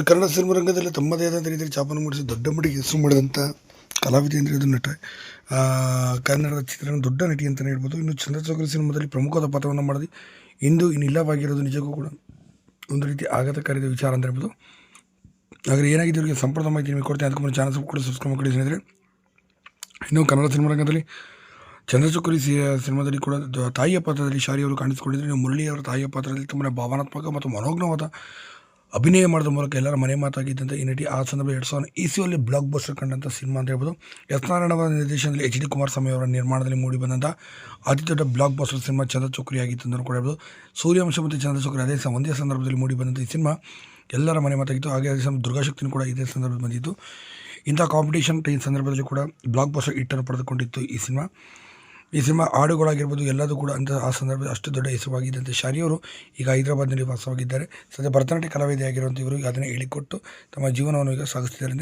Kannada cinema ರಂಗದಲ್ಲಿ ತಮ್ಮದೇ ಆದಂಥ ರೀತಿಯಲ್ಲಿ ಛಾಪನ್ನು ಮೂಡಿಸಿ ದೊಡ್ಡ ಮಟ್ಟಿಗೆ ಹೆಸರು ಮಾಡಿದಂಥ ಕಲಾವಿದೆ ಅಂದರೆ ಇದು ನಟ. ಕನ್ನಡದ ಚಿತ್ರರಂಗ ದೊಡ್ಡ ನಟಿ ಅಂತಲೇ ಹೇಳ್ಬೋದು. ಇನ್ನು ಚಂದ್ರಚೌಕರಿ ಸಿನಿಮಾದಲ್ಲಿ ಪ್ರಮುಖವಾದ ಪಾತ್ರವನ್ನು ಮಾಡಿದೆ. ಇಂದು ಇನ್ನಿಲ್ಲವಾಗಿರೋದು ನಿಜಕ್ಕೂ ಕೂಡ ಒಂದು ರೀತಿ ಆಘಾತಕಾರಿಯಾದ ವಿಚಾರ ಅಂತ ಹೇಳ್ಬೋದು. ಹಾಗಾದರೆ ಏನಾಗಿದೆ ಇವರಿಗೆ ಸಂಪೂರ್ಣ ಮಾಹಿತಿ ನಿಮಗೆ ಕೊಡ್ತೀನಿ. ಅದಕ್ಕೆ ಮುಂಚೆ ಚಾನಲ್ ಕೂಡ ಸಬ್ಸ್ಕ್ರೈಬ್ ಮಾಡಿ ಸ್ನೇಹಿತರೆ. ಇನ್ನು ಕನ್ನಡ ಸಿನಿಮಾ ರಂಗದಲ್ಲಿ ಚಂದ್ರಚೌಕರಿ ಸಿನಿಮಾದಲ್ಲಿ ಕೂಡ ತಾಯಿಯ ಪಾತ್ರದಲ್ಲಿ ಶಾರಿ ಅವರು ಕಾಣಿಸಿಕೊಂಡಿದ್ದರು. ಇನ್ನು ಮುರಳಿ ಅವರ ತಾಯಿಯ ಪಾತ್ರದಲ್ಲಿ ತುಂಬಾ ಭಾವನಾತ್ಮಕ ಮತ್ತು ಮನೋಜ್ಞವಾದ ಅಭಿನಯ ಮಾಡೋದ್ರ ಮೂಲಕ ಎಲ್ಲರ ಮನೆ ಮಾತಾಗಿದ್ದಂಥ ಈ ನಟಿ ಆ ಸಂದರ್ಭ 2000 ಇಸ್ವಿಯಲ್ಲಿ ಬ್ಲಾಕ್ ಬಸ್ಟರ್ ಕಂಡಂಥ ಸಿನಿಮಾ ಅಂತ ಹೇಳ್ಬೋದು. ಎಸ್ ನಾರಾಯಣ ಅವರ ನಿರ್ದೇಶನದಲ್ಲಿ HD ಕುಮಾರಸ್ವಾಮಿ ಅವರ ನಿರ್ಮಾಣದಲ್ಲಿ ಮೂಡಿ ಬಂದಂಥ ಅತಿ ದೊಡ್ಡ ಬ್ಲಾಕ್ ಬಸ್ಟರ್ ಸಿನಿಮಾ ಚಂದ್ರಚೌಕರಿ ಆಗಿತ್ತು ಅಂತ ಕೂಡ ಹೇಳ್ಬೋದು. ಸೂರ್ಯವಂಶ ಮತ್ತು ಚಂದ್ರಚೌಕರಿ ಒಂದೇ ಸಂದರ್ಭದಲ್ಲಿ ಮೂಡಿ ಬಂದಂಥ ಈ ಸಿನಿಮಾ ಎಲ್ಲರ ಮನೆ ಮಾತಾಗಿತ್ತು. ಹಾಗೆ ಅದೇ ದುರ್ಗಾಶಕ್ತಿನೂ ಕೂಡ ಇದೇ ಸಂದರ್ಭದಲ್ಲಿ ಬಂದಿತ್ತು. ಇಂಥ ಕಾಂಪಿಟೇಷನ್ ಈ ಸಂದರ್ಭದಲ್ಲಿ ಕೂಡ ಬ್ಲಾಕ್ ಬಸ್ಟರ್ ಹಿಟ್ಟನ್ನು ಪಡೆದುಕೊಂಡಿತ್ತು ಈ ಸಿನಿಮಾ ಹಾಡುಗಳಾಗಿರ್ಬೋದು ಎಲ್ಲದೂ ಕೂಡ ಅಂತ ಆ ಸಂದರ್ಭದಲ್ಲಿ ಅಷ್ಟು ದೊಡ್ಡ ಹೆಸರುವಾಗಿದ್ದಂತೆ ಶಾರಿ ಅವರು ಈಗ ಹೈದರಾಬಾದ್ನಲ್ಲಿ ವಾಸವಾಗಿದ್ದಾರೆ. ಸದ್ಯ ಭರತನಾಟ್ಯ ಕಲಾವಿದೆಯಾಗಿರುವಂಥ ಇವರು ಅದನ್ನು ಹೇಳಿಕೊಟ್ಟು ತಮ್ಮ ಜೀವನವನ್ನು ಈಗ ಸಾಗಿಸ್ತಿದ್ದಾರೆ.